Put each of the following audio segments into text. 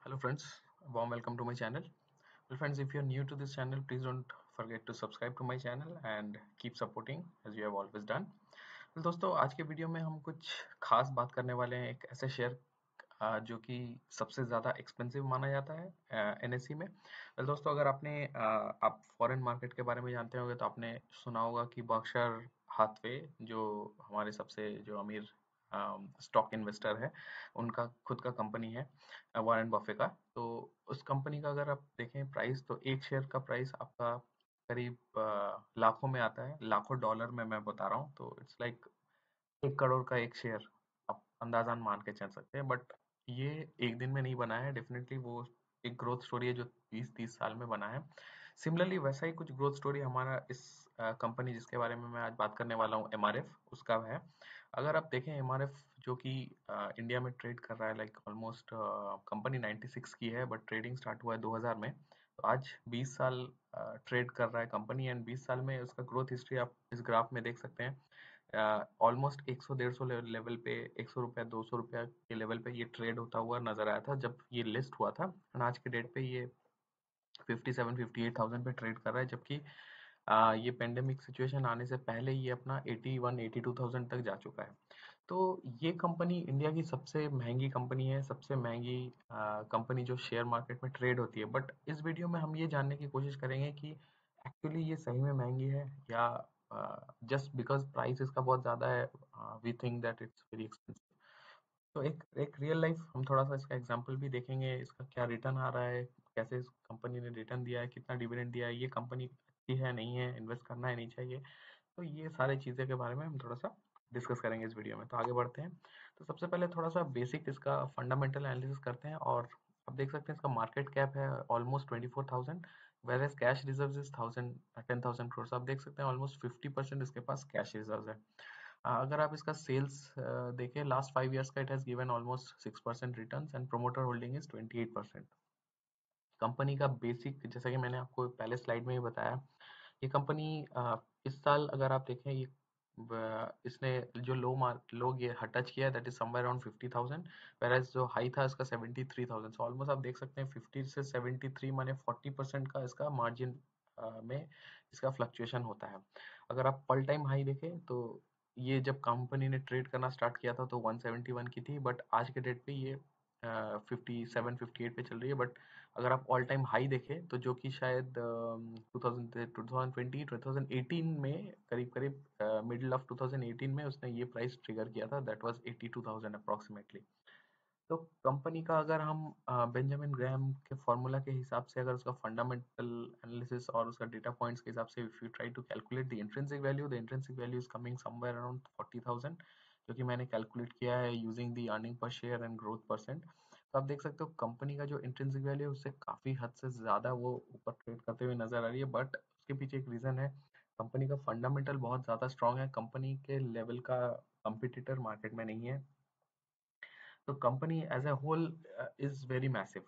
Hello friends, warm welcome to my channel. Well friends, if you're new to this channel, please don't forget to subscribe to my channel and keep supporting as you have always done. well, दोस्तों आज के video में हम कुछ खास बात करने वाले हैं एक ऐसे शेयर जो कि सबसे ज़्यादा एक्सपेंसिव माना जाता है NSE में। दोस्तों अगर आप फॉरेन मार्केट के बारे में जानते होंगे तो आपने सुना होगा कि बर्कशायर हाथवे जो हमारे सबसे जो अमीर स्टॉक इन्वेस्टर है उनका खुद का कंपनी है वॉरेन बफे का। तो उस कंपनी का अगर आप देखें प्राइस तो एक शेयर का प्राइस आपका करीब लाखों में आता है, लाखों डॉलर में मैं बता रहा हूँ। तो इट्स लाइक 1 करोड़ का एक शेयर आप अंदाज़ान मान के चल सकते हैं। बट ये एक दिन में नहीं बना है, डेफिनेटली वो एक ग्रोथ स्टोरी है जो 20-30 साल में बना है। सिमिलरली वैसा ही कुछ ग्रोथ स्टोरी हमारा इस कंपनी जिसके बारे में मैं आज बात करने वाला हूँ MRF उसका है। अगर आप देखें MRF जो कि इंडिया में ट्रेड कर रहा है लाइक ऑलमोस्ट कंपनी 96 की है बट ट्रेडिंग स्टार्ट हुआ है 2000 में। तो आज 20 साल ट्रेड कर रहा है कंपनी एंड 20 साल में उसका ग्रोथ हिस्ट्री आप इस ग्राफ में देख सकते हैं। ऑलमोस्ट 100-150 लेवल पे 100 रुपया 200 रुपया के लेवल पे ये ट्रेड होता हुआ नजर आया था जब ये लिस्ट हुआ था। एंड आज के डेट पे ये 57-58 थाउजेंड पे ट्रेड कर रहा है, जबकि ये पेंडेमिक सिचुएशन आने से पहले ये अपना 81-82 थाउजेंड तक जा चुका है। तो ये कंपनी इंडिया की सबसे महंगी कंपनी है, सबसे महंगी कंपनी जो शेयर मार्केट में ट्रेड होती है। बट इस वीडियो में हम ये जानने की कोशिश करेंगे कि एक्चुअली ये सही में महंगी है या जस्ट बिकॉज प्राइस इसका बहुत ज़्यादा है we think that it's very expensive. तो एक एक रियल लाइफ हम थोड़ा सा इसका एग्जांपल भी देखेंगे, इसका क्या रिटर्न आ रहा है, कैसे इस कंपनी ने रिटर्न दिया है, कितना डिविडेंड दिया है, ये कंपनी अच्छी है नहीं है, इन्वेस्ट करना है नहीं चाहिए। तो ये सारी चीज़ें के बारे में हम थोड़ा सा डिस्कस करेंगे इस वीडियो में। तो आगे बढ़ते हैं। तो सबसे पहले थोड़ा सा बेसिक इसका फंडामेंटल एनालिसिस करते हैं। और आप देख सकते हैं इसका मार्केट कैप है almost 24,000, whereas cash reserve is 10,000 crore. आप देख सकते हैं ऑलमोस्ट 50% इसके पास कैश रिजर्व है। अगर आप इसका सेल्स देखें लास्ट 5 ईयर्स का, it has given almost 6% return and promoter holding is 28%। Company का बेसिक जैसा कि मैंने आपको पहले स्लाइड में ही बताया, ये कंपनी इस साल अगर आप देखें ये इसने जो लोग ये टच किया दैट इज समवेयर अराउंड 50,000, वेराज जो हाई था इसका 73,000। सो ऑलमोस्ट आप देख सकते हैं 50 से 73 माने 40% का इसका मार्जिन में इसका फ्लक्चुएशन होता है। अगर आप पल टाइम हाई देखें तो ये जब कंपनी ने ट्रेड करना स्टार्ट किया था तो 171 की थी, बट आज के डेट पे ये 57-58 पे चल रही है। बट अगर आप ऑल टाइम हाई देखें तो जो कि शायद 2018 में करीब करीब मिडिल ऑफ 2018 में उसने ये प्राइस ट्रिगर किया था, दैट वाज 82,000 अप्रोक्सीमेटली। तो कंपनी का अगर हम बेंजामिन ग्रैहम के फॉर्मूला के हिसाब से अगर उसका फंडामेंटल एनालिसिस और उसका डेटा पॉइंट्स के हिसाब से if you try to calculate the intrinsic value is coming somewhere around 40,000, जो कि मैंने कैलकुलेट किया है using the earning per share and growth percent. तो आप देख सकते हो कंपनी का जो इंट्रिंसिक वैल्यू है उससे काफी हद से ज्यादा वो ऊपर ट्रेड करते हुए नजर आ रही है। बट उसके पीछे एक रीजन है, कंपनी का फंडामेंटल बहुत ज्यादा स्ट्रांग है, कंपनी के लेवल का कंपिटिटर मार्केट में नहीं है। तो company as a whole is very massive.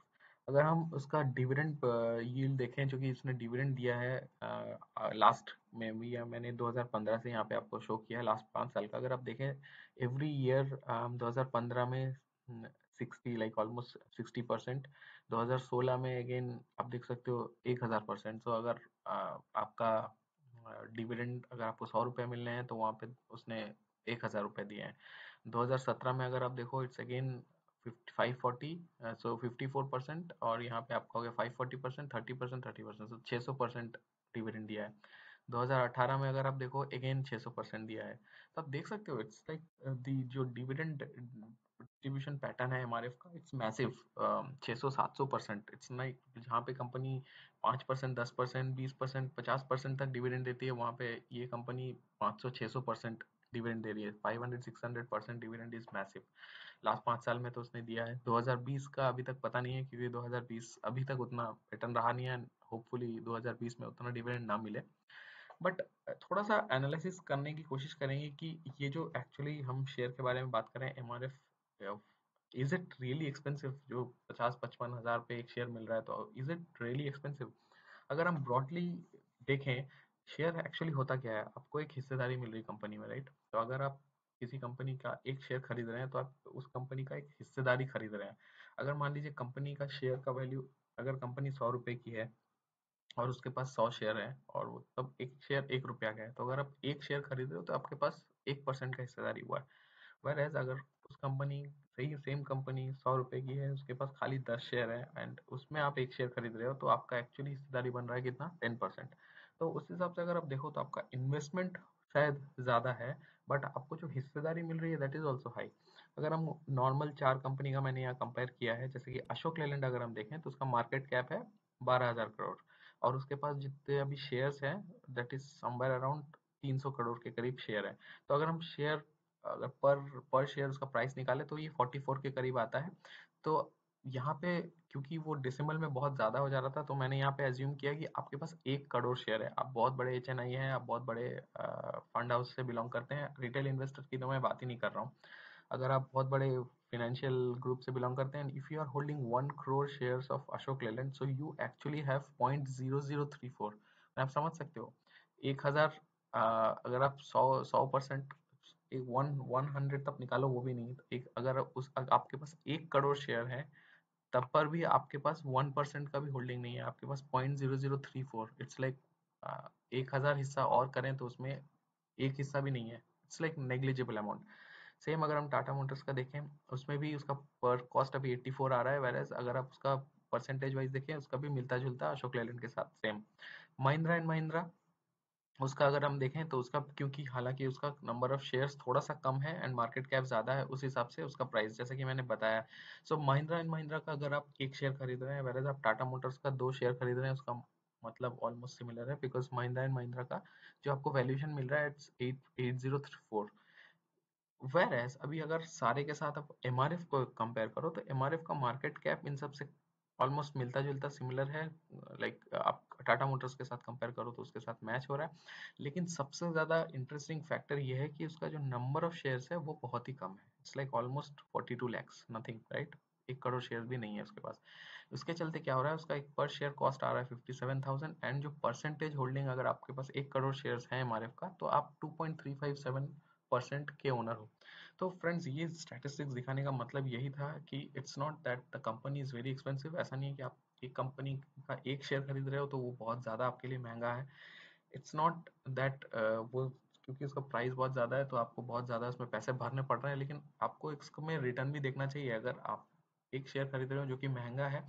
अगर हम उसका डिविडेंड यील्ड देखें जो कि इसने डिविडेंड दिया है लास्ट में भी, या मैंने 2015 से यहाँ पे आपको शो किया है लास्ट 5 साल का। अगर आप देखें एवरी ईयर 2015 में 60 लाइक ऑलमोस्ट 60%, 2016 में अगेन आप देख सकते हो 1000%। तो अगर आपका डिविडेंड अगर आपको 100 रुपये मिल रहे हैं तो वहाँ पे उसने 1000 रुपये दिए हैं। 2017 में अगर आप देखो इट्स अगेन 540, सो 54%, और यहाँ पे आपका हो गया 540%, 30%, 30%, सो 600% डिविडेंड दिया है। 2018 में अगर आप देखो अगेन 600% दिया है। तो आप देख सकते हो इट्स लाइक दी जो डिविडेंड डिस्ट्रीब्यूशन पैटर्न है हमारे का, इट्स मैसिव। 600-700%, इट्स लाइक जहाँ पे कंपनी 5%, 10%, 20%, 50% तक डिविडेंड देती है, वहाँ पे ये कंपनी 500-600% डिविडेंड दे रही है। 500-600% डिविडेंड इज मैसिव। लास्ट 5 साल में तो उसने दिया है। 2020 का अभी तक पता नहीं है क्योंकि 2020 अभी तक उतना पैटर्न रहा नहीं है। होपफुली 2020 में उतना डिविडेंड ना मिले। बट थोड़ा सा एनालिसिस करने की कोशिश करेंगे कि ये जो एक्चुअली हम शेयर के बारे में बात करें MRF, is it really expensive? जो 50-55 हज़ार पे एक शेयर मिल रहा है तो इज इट रियली एक्सपेंसिव? अगर हम ब्रॉडली देखें, शेयर एक्चुअली होता क्या है, आपको एक हिस्सेदारी मिल रही कंपनी में, राइट? तो अगर आप किसी कंपनी का एक शेयर खरीद रहे हैं तो आप उस कंपनी का एक हिस्सेदारी खरीद रहे हैं। अगर मान लीजिए कंपनी का शेयर का वैल्यू, अगर कंपनी 100 रुपए की है और उसके पास 100 शेयर है और वो तब एक शेयर 1 रुपया का है, तो अगर आप एक शेयर खरीद रहे हो तो आपके पास 1% का हिस्सेदारी हुआ है। whereas अगर उस कंपनी, सही सेम कंपनी 100 रुपए की है, उसके पास खाली 10 शेयर है एंड उसमें आप एक शेयर खरीद रहे हो, तो आपका एक्चुअली हिस्सेदारी बन रहा है कितना, 10%। तो उस हिसाब से अगर आप देखो तो आपका इन्वेस्टमेंट शायद ज़्यादा है, बट आपको जो हिस्सेदारी मिल रही है दैट इज ऑल्सो हाई। अगर हम नॉर्मल 4 कंपनी का मैंने यहाँ कंपेयर किया है, जैसे कि अशोक लेलैंड अगर हम देखें तो उसका मार्केट कैप है 12,000 करोड़, और उसके पास जितने अभी शेयर्स हैं that is somewhere around 300 crore के करीब शेयर है। तो अगर हम शेयर, अगर पर शेयर उसका प्राइस निकाले तो ये 44 के करीब आता है। तो यहाँ पे क्योंकि वो डिसिमल में बहुत ज़्यादा हो जा रहा था, तो मैंने यहाँ पे एज्यूम किया कि आपके पास 1 करोड़ शेयर है, आप बहुत बड़े HNI हैं, आप बहुत बड़े फंड हाउस से बिलोंग करते हैं, रिटेल इन्वेस्टर की तो मैं बात ही नहीं कर रहा हूँ। अगर आप बहुत बड़े फाइनेंशियल ग्रुप से बिलोंग करते हैं, if you are holding 1 crore shares of Ashok Leyland, so you actually have 0.0034। आप समझ सकते हो, 1,000, अगर आप 100% एक 100 तक निकालो वो भी नहीं, तो एक अगर उस आपके पास 1 करोड़ शेयर है, तब पर भी आपके पास 1% का भी होल्डिंग नहीं है, आपके पास 0.0034। इट्स लाइक 1,000 हिस्सा और करें तो उसमें एक हिस्सा भी नहीं है, it's like negligible amount. Same अगर हम टाटा मोटर्स का देखें, उसमें भी उसका पर कॉस्ट अभी 84 आ रहा है, वेरएज अगर आप उसका परसेंटेज वाइज देखें उसका भी मिलता जुलता अशोक लेलैंड के साथ सेम। महिंद्रा एंड महिंद्रा, उसका अगर हम देखें तो उसका, क्योंकि हालांकि उसका नंबर ऑफ शेयर्स थोड़ा सा कम है एंड मार्केट कैप ज़्यादा है, उस हिसाब से उसका प्राइस जैसे कि मैंने बताया। सो महिंद्रा एंड महिंद्रा का अगर आप एक शेयर खरीद रहे हैं, वेरएज आप टाटा मोटर्स का 2 शेयर खरीद रहे हैं, उसका मतलब ऑलमोस्ट सिमिलर है, बिकॉज महिंद्रा एंड महिंद्रा का जो आपको वैल्यूएशन मिल रहा है इट्स 8034। वेयर एज अभी अगर सारे के साथ आप एमआरएफ को कंपेयर करो तो एमआरएफ का मार्केट कैप इन सब से ऑलमोस्ट मिलता जुलता सिमिलर है, लाइक आप टाटा मोटर्स के साथ कंपेयर करो तो उसके साथ मैच हो रहा है। लेकिन सबसे ज़्यादा इंटरेस्टिंग फैक्टर ये है कि उसका जो नंबर ऑफ शेयर्स है वो बहुत ही कम है, it's like almost 42 lakhs, nothing, right. 1 crore share भी नहीं है उसके पास। उसके चलते क्या हो रहा है, उसका एक पर शेयर कॉस्ट आ रहा है 57,000, एंड जो परसेंटेज होल्डिंग, अगर आपके पास 1 करोड़ शेयर्स हैं एमआरएफ का, तो आप 2.357% के ओनर हो। तो फ्रेंड्स, ये स्टैटिस्टिक्स दिखाने का मतलब यही था कि it's not that the company is very expensive. ऐसा नहीं है कि आप एक कंपनी का एक शेयर खरीद रहे हो तो वो बहुत ज़्यादा आपके लिए महंगा है। इट्स नॉट दैट वो क्योंकि उसका प्राइस बहुत ज़्यादा है तो आपको बहुत ज़्यादा उसमें पैसे भरने पड़ रहे हैं, लेकिन आपको इसमें रिटर्न भी देखना चाहिए। अगर आप एक शेयर खरीद रहे हो जो कि महंगा है,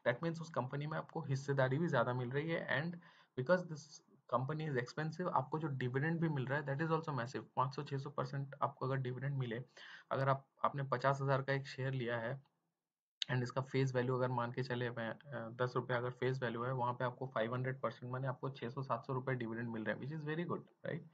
दैट मीन्स उस कंपनी में आपको हिस्सेदारी भी ज़्यादा मिल रही है, and because this company is expensive, आपको जो डिविडेंड भी मिल रहा है दैट इज ऑल्सो मैसिव। 500-600% आपको अगर डिविडेंड मिले, अगर आपने 50,000 का एक शेयर लिया है एंड इसका फेस वैल्यू अगर मान के चले, मैं 10 रुपये अगर फेस वैल्यू है, वहाँ पे आपको 500% माने आपको 600-700 रुपये डिविडेंड मिल रहे हैं, which is very good, right.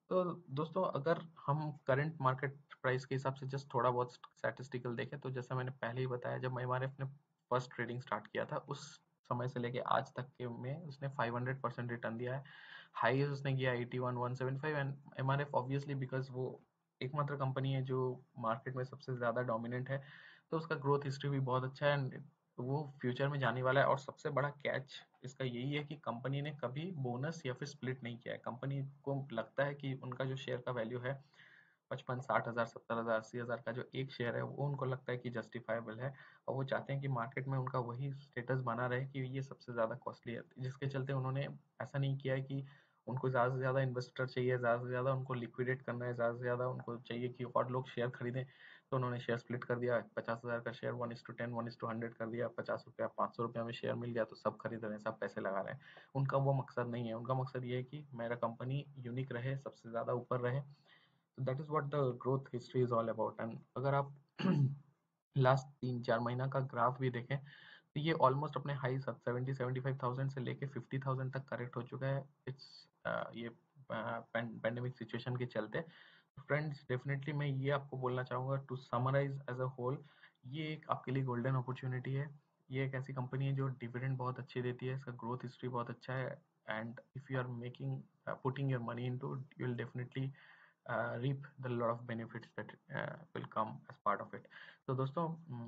तो दोस्तों, अगर हम करंट मार्केट प्राइस के हिसाब से जस्ट थोड़ा बहुत स्टैटिस्टिकल देखें, तो जैसा मैंने पहले ही बताया, जब एमआरएफ ने फर्स्ट ट्रेडिंग स्टार्ट किया था उस समय से लेके आज तक के में उसने 500% रिटर्न दिया है। हाई उसने किया 81,175, एंड एमआरएफ ऑब्वियसली बिकॉज वो एकमात्र कंपनी है जो मार्केट में सबसे ज़्यादा डोमिनेंट है, तो उसका ग्रोथ हिस्ट्री भी बहुत अच्छा है एंड वो फ्यूचर में जाने वाला है। और सबसे बड़ा कैच इसका यही है कि कंपनी ने कभी बोनस या फिर स्प्लिट नहीं किया है। कंपनी को लगता है कि उनका जो शेयर का वैल्यू है 55-60 हज़ार, 70,000, 80,000 का जो एक शेयर है, वो उनको लगता है कि जस्टिफाइबल है, और वो चाहते हैं कि मार्केट में उनका वही स्टेटस बना रहे कि ये सबसे ज़्यादा कॉस्टली है, जिसके चलते उन्होंने ऐसा नहीं किया है कि उनको ज़्यादा से ज़्यादा इन्वेस्टर चाहिए, ज़्यादा से ज़्यादा उनको लिक्विडेट करना है, ज़्यादा से ज़्यादा उनको चाहिए कि और लोग शेयर खरीदें, तो उन्होंने शेयर स्प्लिट कर दिया। 50,000 का शेयर 1:10, 1:100 कर दिया, 50 रुपया, 500 रुपया में शेयर मिल गया तो सब खरीद रहे हैं, सब पैसे लगा रहे हैं। उनका वो मकसद नहीं है, उनका मकसद ये है कि मेरा कंपनी यूनिक रहे, सबसे ज़्यादा ऊपर रहे। तो that is what the growth history is all about. And अगर आप लास्ट 3-4 महीना का ग्राफ भी देखें तो ये ऑलमोस्ट अपने हाई 70-75,000 से लेके 50,000 तक करेक्ट हो चुका है। इट्स ये पेंडेमिक सिचुएशन के चलते। फ्रेंड्स, डेफिनेटली मैं ये आपको बोलना चाहूँगा, to summarise as a whole, ये एक आपके लिए गोल्डन अपॉर्चुनिटी है। ये एक ऐसी कंपनी है जो डिविडेंड बहुत अच्छी देती है, इसका ग्रोथ हिस्ट्री बहुत अच्छा है, and if you are making putting your money into, you will definitely reap the lot of benefits that will come as part of it। तो दोस्तों,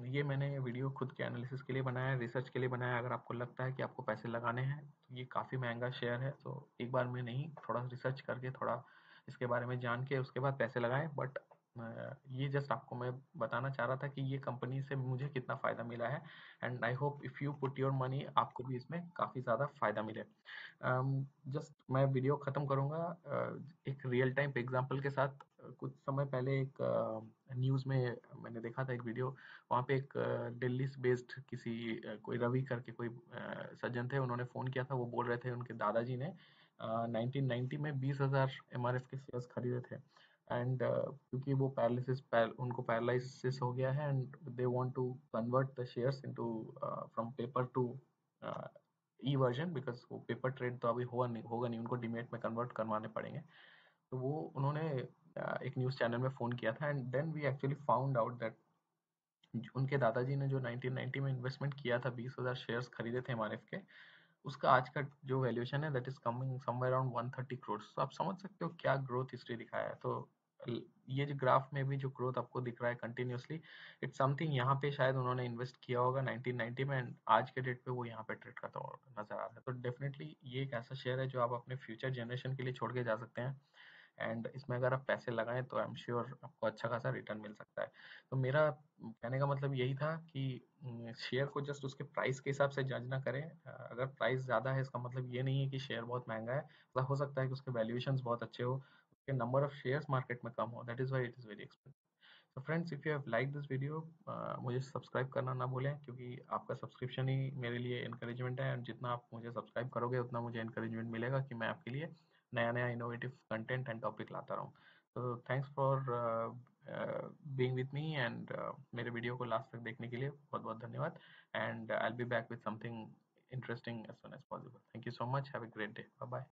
ये मैंने वीडियो खुद के एनालिसिस के लिए बनाया है, रिसर्च के लिए बनाया है। अगर आपको लगता है कि आपको पैसे लगाने हैं तो ये काफ़ी महंगा शेयर है, तो एक बार में नहीं, थोड़ा रिसर्च करके, थोड़ा इसके बारे में जान के उसके बाद पैसे लगाएं। बट ये जस्ट आपको मैं बताना चाह रहा था कि ये कंपनी से मुझे कितना फ़ायदा मिला है, and I hope if you put your money आपको भी इसमें काफ़ी ज़्यादा फ़ायदा मिले। जस्ट मैं वीडियो ख़त्म करूँगा एक रियल टाइम एग्जांपल के साथ। कुछ समय पहले एक न्यूज़ में मैंने देखा था एक वीडियो। वहाँ पे एक दिल्ली से बेस्ड किसी कोई रवि करके कोई सज्जन थे, उन्होंने फ़ोन किया था। वो बोल रहे थे उनके दादाजी ने 1990 में 20,000 एमआरएफ के शेयर्स खरीदे थे, एंड क्योंकि वो उनको पैरालिसिस हो गया है, and they want to convert the shares into from paper to e version, because वो पेपर ट्रेड तो अभी होगा नहीं, उनको डीमेट में कन्वर्ट करवाने पड़ेंगे। तो वो उन्होंने एक न्यूज़ चैनल में फ़ोन किया था, and then we actually found out that उनके दादाजी ने जो 1990 में इन्वेस्टमेंट किया था, 20,000 शेयर्स खरीदे थे एमआरएफ के, उसका आज का जो वैल्यूएशन है that is coming somewhere around 130 crore. तो आप समझ सकते हो क्या ग्रोथ हिस्ट्री दिखाया है। तो ये जो ग्राफ में भी जो ग्रोथ आपको दिख रहा है कंटिन्यूअसली, इट्स समथिंग यहाँ पे शायद उन्होंने इन्वेस्ट किया होगा 1990 में, एंड आज के डेट पे वो यहाँ पे ट्रेड करता हुआ नजर आ रहा है। तो डेफिनेटली ये एक ऐसा शेयर है जो आप अपने फ्यूचर जनरेशन के लिए छोड़ के जा सकते हैं, एंड इसमें अगर आप पैसे लगाएं तो आई एम श्योर आपको अच्छा खासा रिटर्न मिल सकता है। तो मेरा कहने का मतलब यही था कि शेयर को जस्ट उसके प्राइस के हिसाब से जज ना करें। अगर प्राइस ज़्यादा है इसका मतलब ये नहीं है कि शेयर बहुत महंगा है। मतलब हो सकता है कि उसके वैल्यूएशंस बहुत अच्छे हो, उसके नंबर ऑफ शेयर्स मार्केट में कम हो, that is why it is very expensive. तो friends, if you have like this video, मुझे सब्सक्राइब करना ना भूलें, क्योंकि आपका सब्सक्रिप्शन ही मेरे लिए इंकरेजमेंट है, एंड जितना आप मुझे सब्सक्राइब करोगे उतना मुझे इंकरेजमेंट मिलेगा कि मैं आपके लिए नया नया इनोवेटिव कंटेंट एंड टॉपिक लाता रहूँ। तो thanks for being with me, and मेरे वीडियो को लास्ट तक देखने के लिए बहुत बहुत धन्यवाद, and I will be back with something interesting as soon as possible. Thank you so much. Have a great day. Bye bye.